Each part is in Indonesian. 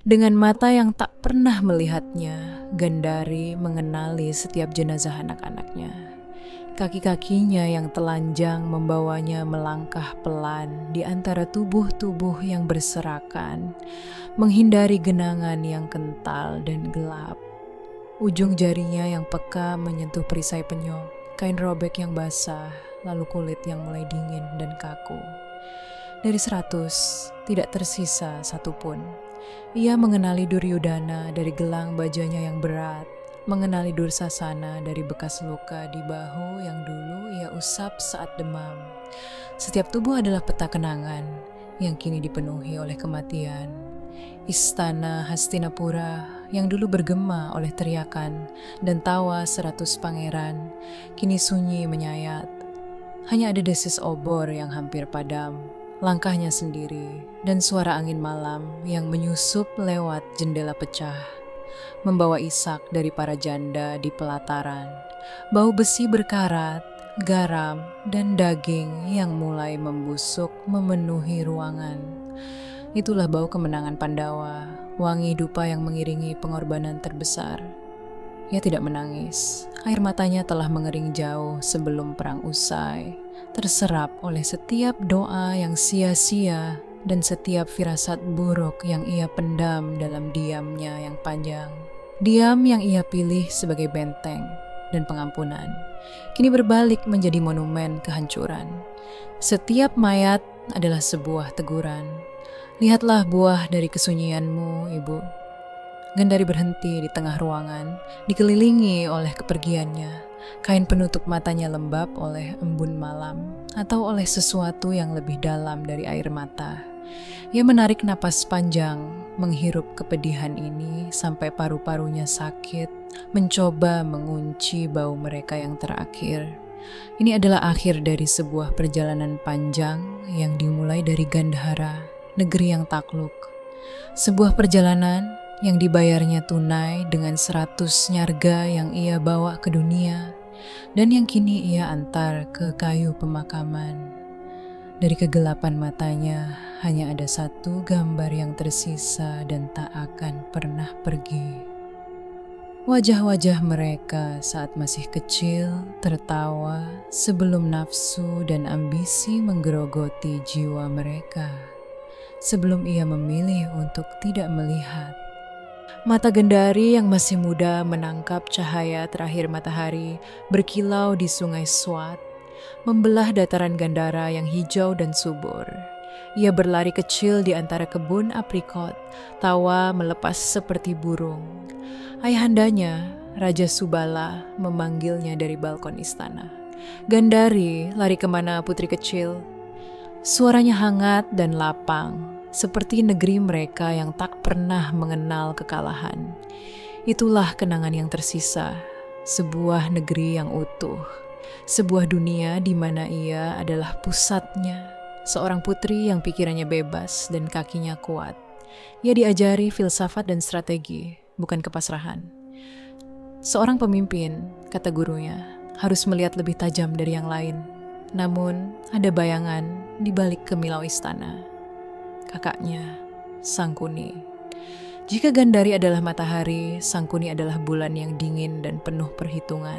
Dengan mata yang tak pernah melihatnya, Gandari mengenali setiap jenazah anak-anaknya. Kaki-kakinya yang telanjang membawanya melangkah pelan di antara tubuh-tubuh yang berserakan, menghindari genangan yang kental dan gelap. Ujung jarinya yang peka menyentuh perisai penyok, kain robek yang basah, lalu kulit yang mulai dingin dan kaku. Dari 100, tidak tersisa satupun. Ia mengenali Duryudana dari gelang bajanya yang berat, mengenali Dursasana dari bekas luka di bahu yang dulu ia usap saat demam. Setiap tubuh adalah peta kenangan yang kini dipenuhi oleh kematian. Istana Hastinapura yang dulu bergema oleh teriakan dan tawa 100 pangeran, kini sunyi menyayat. Hanya ada desis obor yang hampir padam, langkahnya sendiri, dan suara angin malam yang menyusup lewat jendela pecah, membawa isak dari para janda di pelataran. Bau besi berkarat, garam, dan daging yang mulai membusuk memenuhi ruangan. Itulah bau kemenangan Pandawa, wangi dupa yang mengiringi pengorbanan terbesar. Ia tidak menangis. Air matanya telah mengering jauh sebelum perang usai, terserap oleh setiap doa yang sia-sia dan setiap firasat buruk yang ia pendam dalam diamnya yang panjang. Diam yang ia pilih sebagai benteng dan pengampunan, kini berbalik menjadi monumen kehancuran. Setiap mayat adalah sebuah teguran. Lihatlah buah dari kesunyianmu, Ibu. Gandari berhenti di tengah ruangan, dikelilingi oleh kepergiannya. Kain penutup matanya lembab oleh embun malam atau oleh sesuatu yang lebih dalam dari air mata. Ia menarik napas panjang, menghirup kepedihan ini sampai paru-parunya sakit, mencoba mengunci bau mereka yang terakhir. Ini adalah akhir dari sebuah perjalanan panjang yang dimulai dari Gandhara, negeri yang takluk. Sebuah perjalanan yang dibayarnya tunai dengan 100 nyarga yang ia bawa ke dunia dan yang kini ia antar ke kayu pemakaman. Dari kegelapan matanya hanya ada satu gambar yang tersisa dan tak akan pernah pergi. Wajah-wajah mereka saat masih kecil tertawa sebelum nafsu dan ambisi menggerogoti jiwa mereka, sebelum ia memilih untuk tidak melihat. Mata Gandari yang masih muda menangkap cahaya terakhir matahari berkilau di sungai Swat, membelah dataran Gandhara yang hijau dan subur. Ia berlari kecil di antara kebun aprikot, tawa melepas seperti burung. Ayahandanya, Raja Subala, memanggilnya dari balkon istana. Gandari, lari kemana putri kecil? Suaranya hangat dan lapang, seperti negeri mereka yang tak pernah mengenal kekalahan. Itulah kenangan yang tersisa, sebuah negeri yang utuh, sebuah dunia di mana ia adalah pusatnya, seorang putri yang pikirannya bebas dan kakinya kuat. Ia diajari filsafat dan strategi, bukan kepasrahan. Seorang pemimpin, kata gurunya, harus melihat lebih tajam dari yang lain. Namun, ada bayangan di balik kemilau istana. Kakaknya, Sangkuni. Jika Gandari adalah matahari, Sangkuni adalah bulan yang dingin dan penuh perhitungan.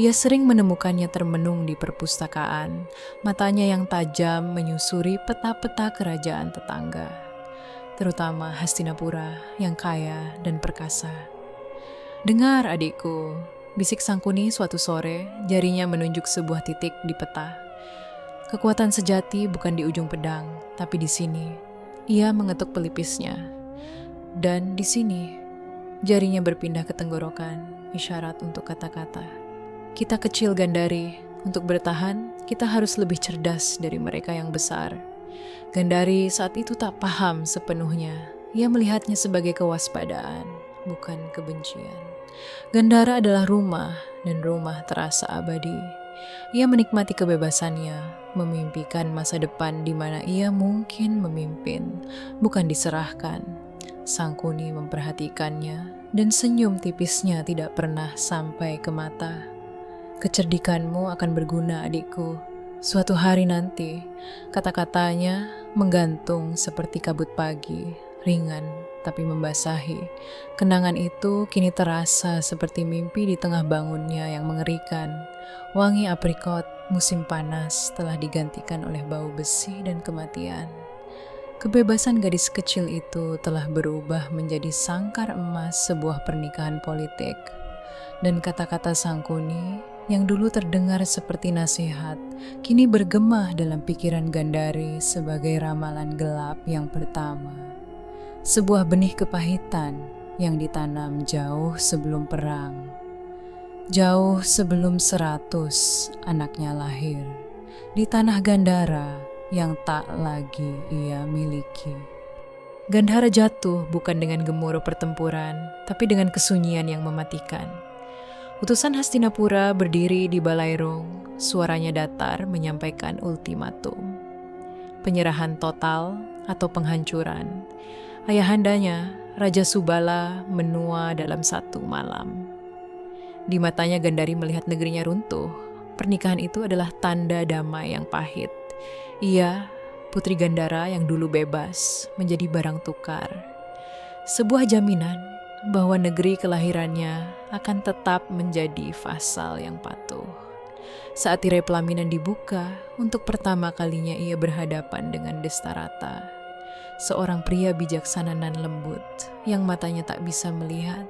Ia sering menemukannya termenung di perpustakaan, matanya yang tajam menyusuri peta-peta kerajaan tetangga, terutama Hastinapura yang kaya dan perkasa. Dengar adikku, bisik Sangkuni suatu sore, jarinya menunjuk sebuah titik di peta. Kekuatan sejati bukan di ujung pedang, tapi di sini. Ia mengetuk pelipisnya. Dan di sini, jarinya berpindah ke tenggorokan, isyarat untuk kata-kata. Kita kecil Gandari, untuk bertahan, kita harus lebih cerdas dari mereka yang besar. Gandari saat itu tak paham sepenuhnya. Ia melihatnya sebagai kewaspadaan, bukan kebencian. Gandhara adalah rumah, dan rumah terasa abadi. Ia menikmati kebebasannya, memimpikan masa depan di mana ia mungkin memimpin, bukan diserahkan. Sangkuni memperhatikannya, dan senyum tipisnya tidak pernah sampai ke mata. Kecerdikanmu akan berguna, adikku. Suatu hari nanti, kata-katanya menggantung seperti kabut pagi, ringan tapi membasahi. Kenangan itu kini terasa seperti mimpi di tengah bangunnya yang mengerikan. Wangi aprikot musim panas telah digantikan oleh bau besi dan kematian. Kebebasan gadis kecil itu telah berubah menjadi sangkar emas sebuah pernikahan politik. Dan kata-kata Sangkuni yang dulu terdengar seperti nasihat, kini bergema dalam pikiran Gandari sebagai ramalan gelap yang pertama. Sebuah benih kepahitan yang ditanam jauh sebelum perang. Jauh sebelum 100 anaknya lahir. Di tanah Gandhara yang tak lagi ia miliki. Gandhara jatuh bukan dengan gemuruh pertempuran, tapi dengan kesunyian yang mematikan. Utusan Hastinapura berdiri di Balairung, suaranya datar menyampaikan ultimatum. Penyerahan total atau penghancuran. Ayahandanya, Raja Subala, menua dalam satu malam. Di matanya Gandari melihat negerinya runtuh. Pernikahan itu adalah tanda damai yang pahit. Ia, putri Gandhara yang dulu bebas, menjadi barang tukar. Sebuah jaminan bahwa negeri kelahirannya akan tetap menjadi vasal yang patuh. Saat tirai pelaminan dibuka, untuk pertama kalinya ia berhadapan dengan Destarata. Seorang pria bijaksana dan lembut yang matanya tak bisa melihat.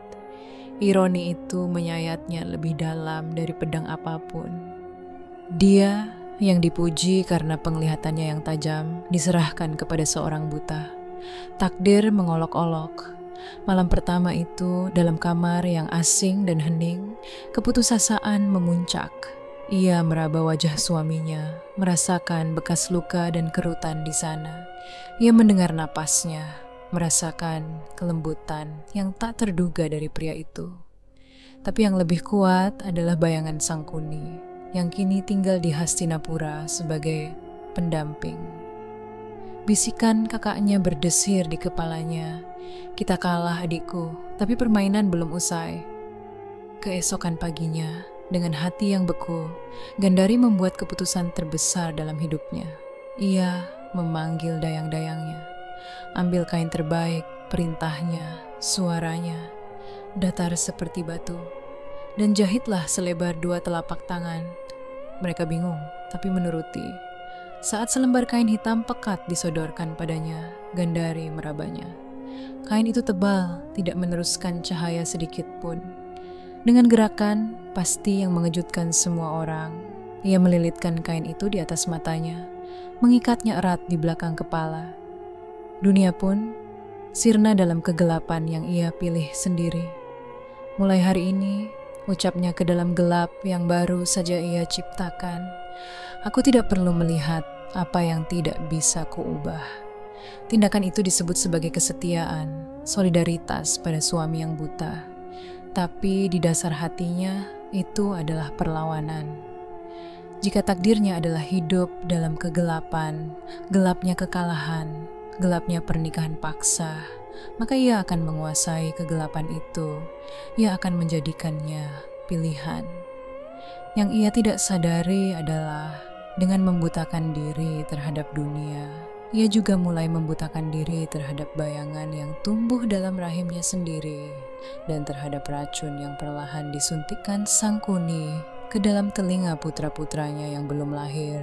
Ironi itu menyayatnya lebih dalam dari pedang apapun. Dia yang dipuji karena penglihatannya yang tajam diserahkan kepada seorang buta. Takdir mengolok-olok. Malam pertama itu dalam kamar yang asing dan hening, keputusasaan memuncak. Ia meraba wajah suaminya, merasakan bekas luka dan kerutan di sana. Ia mendengar napasnya, merasakan kelembutan yang tak terduga dari pria itu. Tapi yang lebih kuat adalah bayangan Sangkuni, yang kini tinggal di Hastinapura sebagai pendamping. Bisikan kakaknya berdesir di kepalanya. Kita kalah adikku, tapi permainan belum usai. Keesokan paginya, dengan hati yang beku, Gandari membuat keputusan terbesar dalam hidupnya. Ia memanggil dayang-dayangnya. Ambil kain terbaik, perintahnya, suaranya, datar seperti batu. Dan jahitlah selebar 2 telapak tangan. Mereka bingung, tapi menuruti. Saat selembar kain hitam pekat disodorkan padanya, Gandari merabanya. Kain itu tebal, tidak meneruskan cahaya sedikit pun. Dengan gerakan pasti yang mengejutkan semua orang, ia melilitkan kain itu di atas matanya, mengikatnya erat di belakang kepala. Dunia pun sirna dalam kegelapan yang ia pilih sendiri. Mulai hari ini, ucapnya ke dalam gelap yang baru saja ia ciptakan, aku tidak perlu melihat apa yang tidak bisa kuubah. Tindakan itu disebut sebagai kesetiaan, solidaritas pada suami yang buta. Tapi di dasar hatinya itu adalah perlawanan. Jika takdirnya adalah hidup dalam kegelapan, gelapnya kekalahan, gelapnya pernikahan paksa, maka ia akan menguasai kegelapan itu. Ia akan menjadikannya pilihan. Yang ia tidak sadari adalah dengan membutakan diri terhadap dunia, ia juga mulai membutakan diri terhadap bayangan yang tumbuh dalam rahimnya sendiri dan terhadap racun yang perlahan disuntikkan Sangkuni ke dalam telinga putra-putranya yang belum lahir.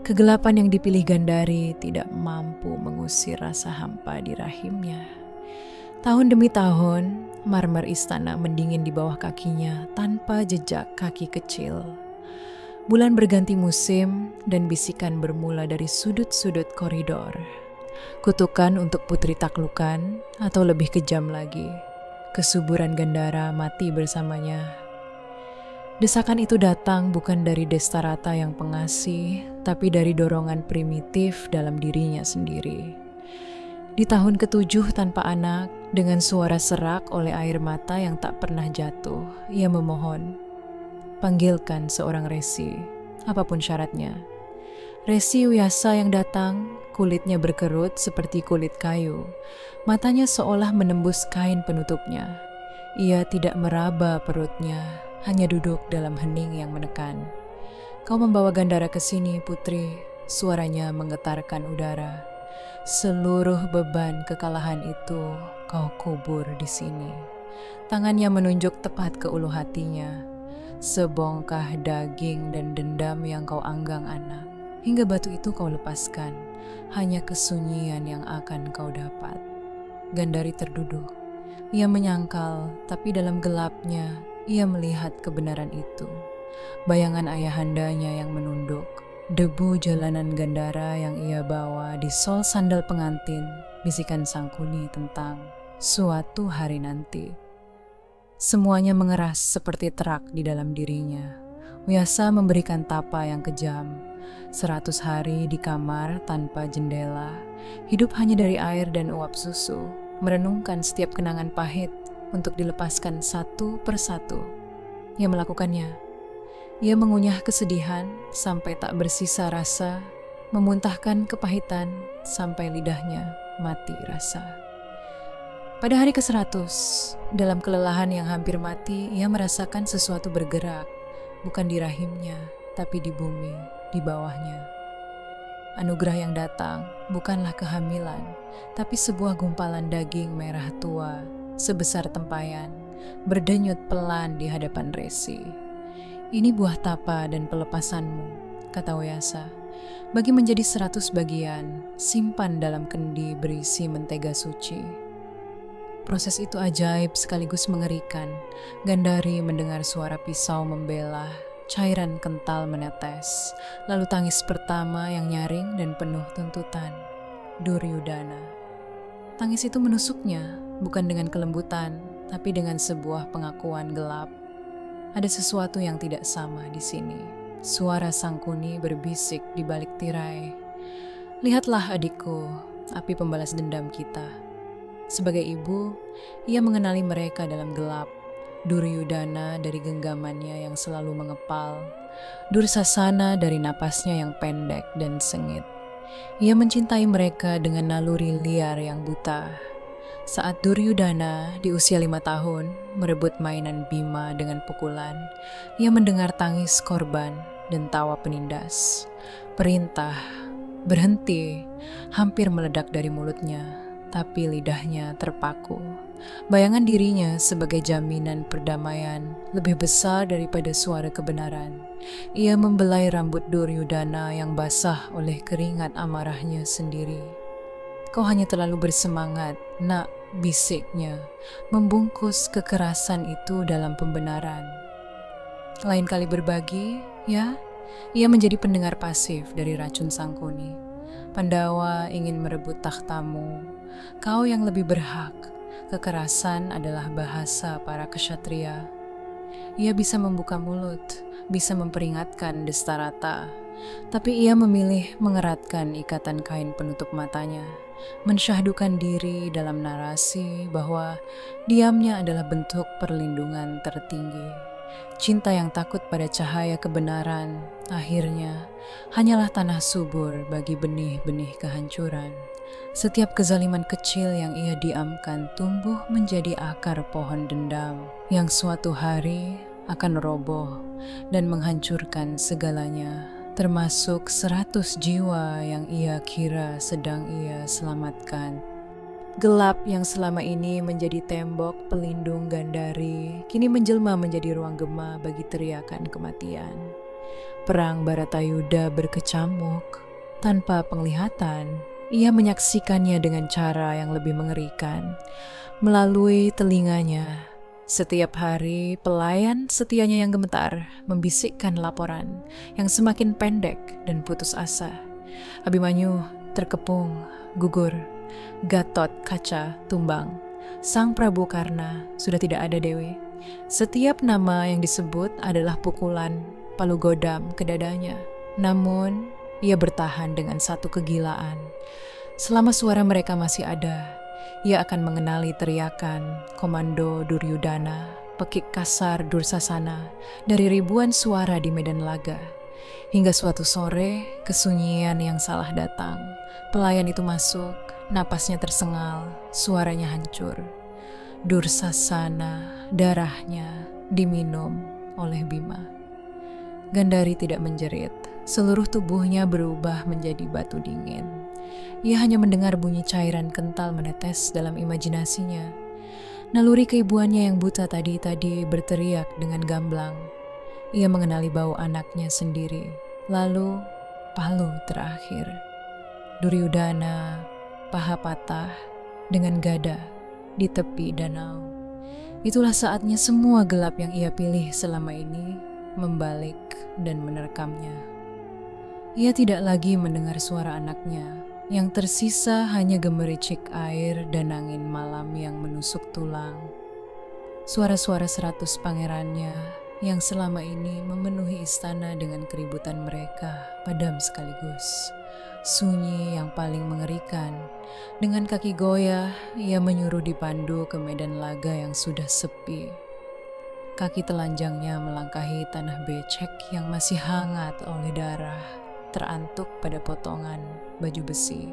Kegelapan yang dipilih Gandari tidak mampu mengusir rasa hampa di rahimnya. Tahun demi tahun, marmer istana mendingin di bawah kakinya tanpa jejak kaki kecil. Bulan berganti musim dan bisikan bermula dari sudut-sudut koridor. Kutukan untuk putri taklukan atau lebih kejam lagi, kesuburan Gandhara mati bersamanya. Desakan itu datang bukan dari Destarata yang pengasih, tapi dari dorongan primitif dalam dirinya sendiri. Di tahun ke-7 tanpa anak, dengan suara serak oleh air mata yang tak pernah jatuh, ia memohon, panggilkan seorang resi, apapun syaratnya. Resi Wyasa yang datang, kulitnya berkerut seperti kulit kayu. Matanya seolah menembus kain penutupnya. Ia tidak meraba perutnya, hanya duduk dalam hening yang menekan. Kau membawa Gandhara ke sini, putri, suaranya menggetarkan udara. Seluruh beban kekalahan itu kau kubur di sini. Tangannya menunjuk tepat ke ulu hatinya. Sebongkah daging dan dendam yang kau anggang anak. Hingga batu itu kau lepaskan. Hanya kesunyian yang akan kau dapat. Gandari terduduk. Ia menyangkal, tapi dalam gelapnya ia melihat kebenaran itu. Bayangan ayahandanya yang menunduk. Debu jalanan Gandara yang ia bawa di sol sandal pengantin. Bisikan Sangkuni tentang suatu hari nanti. Semuanya mengeras seperti terak di dalam dirinya. Wiyasa memberikan tapa yang kejam. 100 hari di kamar tanpa jendela. Hidup hanya dari air dan uap susu. Merenungkan setiap kenangan pahit untuk dilepaskan satu persatu. Ia melakukannya. Ia mengunyah kesedihan sampai tak bersisa rasa, memuntahkan kepahitan sampai lidahnya mati rasa. Pada hari ke-100, dalam kelelahan yang hampir mati, ia merasakan sesuatu bergerak, bukan di rahimnya, tapi di bumi, di bawahnya. Anugerah yang datang bukanlah kehamilan, tapi sebuah gumpalan daging merah tua, sebesar tempayan, berdenyut pelan di hadapan Resi. Ini buah tapa dan pelepasanmu, kata Wiyasa. Bagi menjadi 100 bagian, simpan dalam kendi berisi mentega suci. Proses itu ajaib sekaligus mengerikan. Gandari mendengar suara pisau membelah, cairan kental menetes, lalu tangis pertama yang nyaring dan penuh tuntutan. Duryudana. Tangis itu menusuknya, bukan dengan kelembutan, tapi dengan sebuah pengakuan gelap. Ada sesuatu yang tidak sama di sini. Suara Sangkuni berbisik di balik tirai. Lihatlah adikku, api pembalas dendam kita. Sebagai ibu, ia mengenali mereka dalam gelap. Duryudana dari genggamannya yang selalu mengepal. Dursasana dari napasnya yang pendek dan sengit. Ia mencintai mereka dengan naluri liar yang buta. Saat Duryudana di usia 5 tahun merebut mainan Bima dengan pukulan, ia mendengar tangis korban dan tawa penindas. Perintah, berhenti, hampir meledak dari mulutnya, tapi lidahnya terpaku. Bayangan dirinya sebagai jaminan perdamaian lebih besar daripada suara kebenaran. Ia membelai rambut Duryudana yang basah oleh keringat amarahnya sendiri. Kau hanya terlalu bersemangat, nak, bisiknya, membungkus kekerasan itu dalam pembenaran. Lain kali berbagi, ya, ia menjadi pendengar pasif dari racun Sangkuni. Pandawa ingin merebut takhtamu, kau yang lebih berhak. Kekerasan adalah bahasa para ksatria. Ia bisa membuka mulut, bisa memperingatkan Destarata, tapi ia memilih mengeratkan ikatan kain penutup matanya. Mensyahdukan diri dalam narasi bahwa diamnya adalah bentuk perlindungan tertinggi. Cinta yang takut pada cahaya kebenaran akhirnya hanyalah tanah subur bagi benih-benih kehancuran. Setiap kezaliman kecil yang ia diamkan tumbuh menjadi akar pohon dendam yang suatu hari akan roboh dan menghancurkan segalanya, termasuk 100 jiwa yang ia kira sedang ia selamatkan. Gelap yang selama ini menjadi tembok pelindung Gandari kini menjelma menjadi ruang gema bagi teriakan kematian. Perang Baratayuda berkecamuk. Tanpa penglihatan, ia menyaksikannya dengan cara yang lebih mengerikan. Melalui telinganya, setiap hari pelayan setianya yang gemetar membisikkan laporan yang semakin pendek dan putus asa. Abimanyu terkepung, gugur. Gatot Kaca tumbang. Sang Prabu Karna sudah tidak ada Dewi. Setiap nama yang disebut adalah pukulan palu godam ke dadanya. Namun, ia bertahan dengan satu kegilaan. Selama suara mereka masih ada, ia akan mengenali teriakan komando Duryudana, pekik kasar Dursasana dari ribuan suara di medan laga. Hingga suatu sore, kesunyian yang salah datang. Pelayan itu masuk, napasnya tersengal, suaranya hancur. Dursasana, darahnya diminum oleh Bima. Gandari tidak menjerit, seluruh tubuhnya berubah menjadi batu dingin. Ia hanya mendengar bunyi cairan kental menetes dalam imajinasinya. Naluri keibuannya yang buta tadi berteriak dengan gamblang. Ia mengenali bau anaknya sendiri. Lalu, palu terakhir. Duryudana, paha patah, dengan gada di tepi danau. Itulah saatnya semua gelap yang ia pilih selama ini membalik dan menerkamnya. Ia tidak lagi mendengar suara anaknya. Yang tersisa hanya gemericik air dan angin malam yang menusuk tulang. Suara-suara 100 pangerannya yang selama ini memenuhi istana dengan keributan mereka padam sekaligus. Sunyi yang paling mengerikan. Dengan kaki goyah, ia menyuruh dipandu ke medan laga yang sudah sepi. Kaki telanjangnya melangkahi tanah becek yang masih hangat oleh darah, terantuk pada potongan baju besi.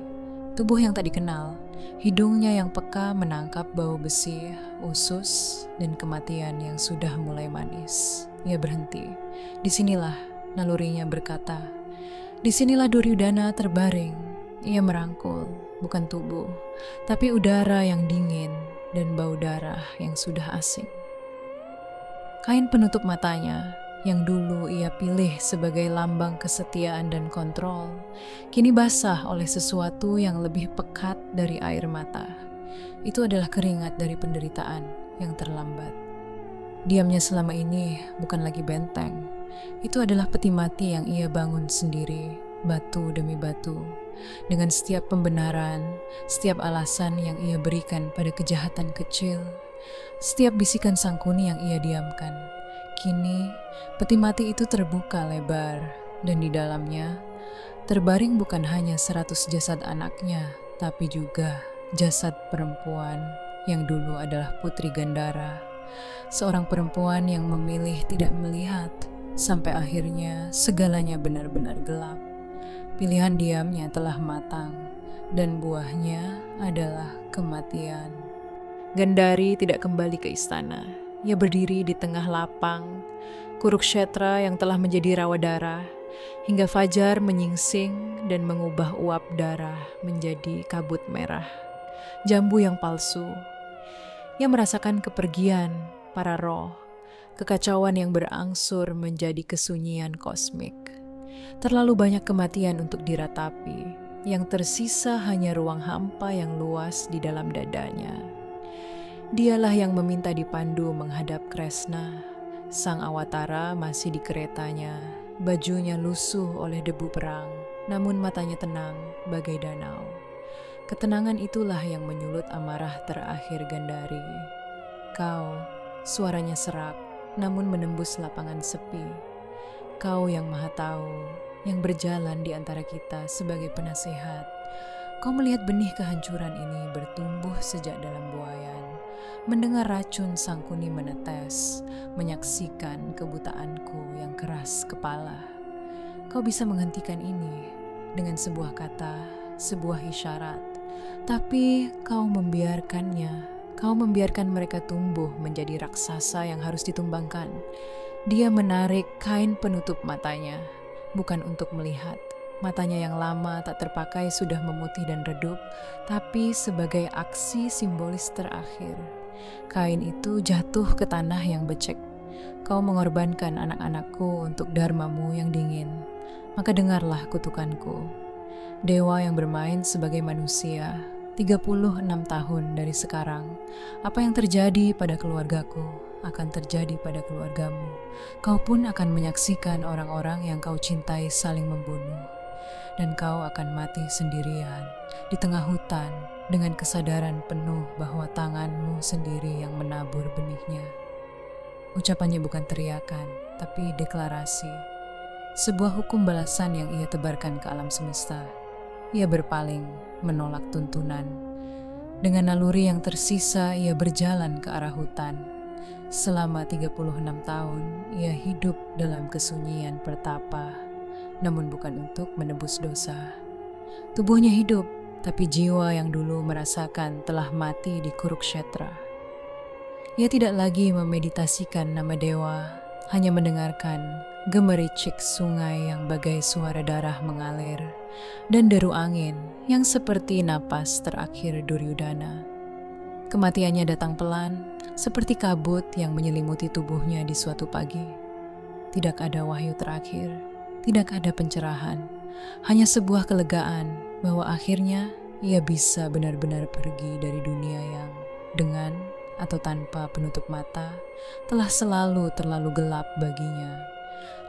Tubuh yang tak dikenal, hidungnya yang peka menangkap bau besi, usus, dan kematian yang sudah mulai manis. Ia berhenti. Disinilah nalurinya berkata. Disinilah Duryudana terbaring. Ia merangkul, bukan tubuh, tapi udara yang dingin dan bau darah yang sudah asing. Kain penutup matanya, yang dulu ia pilih sebagai lambang kesetiaan dan kontrol, kini basah oleh sesuatu yang lebih pekat dari air mata. Itu adalah keringat dari penderitaan yang terlambat. Diamnya selama ini bukan lagi benteng. Itu adalah peti mati yang ia bangun sendiri, batu demi batu. Dengan setiap pembenaran, setiap alasan yang ia berikan pada kejahatan kecil, setiap bisikan sangkuni yang ia diamkan. Kini, peti mati itu terbuka lebar, dan di dalamnya terbaring bukan hanya 100 jasad anaknya, tapi juga jasad perempuan yang dulu adalah Putri Gandhara. Seorang perempuan yang memilih tidak melihat, sampai akhirnya segalanya benar-benar gelap. Pilihan diamnya telah matang, dan buahnya adalah kematian. Gandhari tidak kembali ke istana. Ia berdiri di tengah lapang, Kurukshetra yang telah menjadi rawa darah, hingga fajar menyingsing dan mengubah uap darah menjadi kabut merah. Jambu yang palsu. Ia merasakan kepergian para roh, kekacauan yang berangsur menjadi kesunyian kosmik. Terlalu banyak kematian untuk diratapi, yang tersisa hanya ruang hampa yang luas di dalam dadanya. Dialah yang meminta dipandu menghadap Kresna. Sang awatara masih di keretanya, bajunya lusuh oleh debu perang, namun matanya tenang bagai danau. Ketenangan itulah yang menyulut amarah terakhir Gandhari. Kau, suaranya serak, namun menembus lapangan sepi. Kau yang maha tahu, yang berjalan di antara kita sebagai penasehat. Kau melihat benih kehancuran ini bertumbuh sejak dalam buayan, mendengar racun sangkuni menetes, menyaksikan kebutaanku yang keras kepala. Kau bisa menghentikan ini dengan sebuah kata, sebuah isyarat, tapi kau membiarkannya. Kau membiarkan mereka tumbuh menjadi raksasa yang harus ditumbangkan. Dia menarik kain penutup matanya, bukan untuk melihat. Matanya yang lama tak terpakai sudah memutih dan redup, tapi sebagai aksi simbolis terakhir. Kain itu jatuh ke tanah yang becek. Kau mengorbankan anak-anakku untuk dharmamu yang dingin. Maka dengarlah kutukanku. Dewa yang bermain sebagai manusia, 36 tahun dari sekarang. Apa yang terjadi pada keluargaku akan terjadi pada keluargamu. Kau pun akan menyaksikan orang-orang yang kau cintai saling membunuh. Dan kau akan mati sendirian di tengah hutan dengan kesadaran penuh bahwa tanganmu sendiri yang menabur benihnya. Ucapannya bukan teriakan, tapi deklarasi. Sebuah hukum balasan yang ia tebarkan ke alam semesta. Ia berpaling, menolak tuntunan. Dengan naluri yang tersisa, ia berjalan ke arah hutan. Selama 36 tahun, ia hidup dalam kesunyian pertapa, namun bukan untuk menebus dosa. Tubuhnya hidup, tapi jiwa yang dulu merasakan telah mati di Kurukshetra. Ia tidak lagi memeditasikan nama dewa, hanya mendengarkan gemericik sungai yang bagai suara darah mengalir, dan deru angin yang seperti napas terakhir Duryudana. Kematiannya datang pelan, seperti kabut yang menyelimuti tubuhnya di suatu pagi. Tidak ada wahyu terakhir, tidak ada pencerahan, hanya sebuah kelegaan bahwa akhirnya ia bisa benar-benar pergi dari dunia yang dengan atau tanpa penutup mata telah selalu terlalu gelap baginya.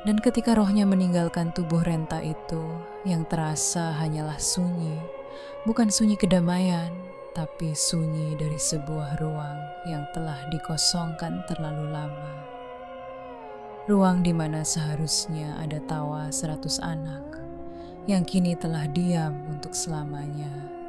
Dan ketika rohnya meninggalkan tubuh renta itu, yang terasa hanyalah sunyi, bukan sunyi kedamaian, tapi sunyi dari sebuah ruang yang telah dikosongkan terlalu lama. Ruang di mana seharusnya ada tawa 100 anak, yang kini telah diam untuk selamanya.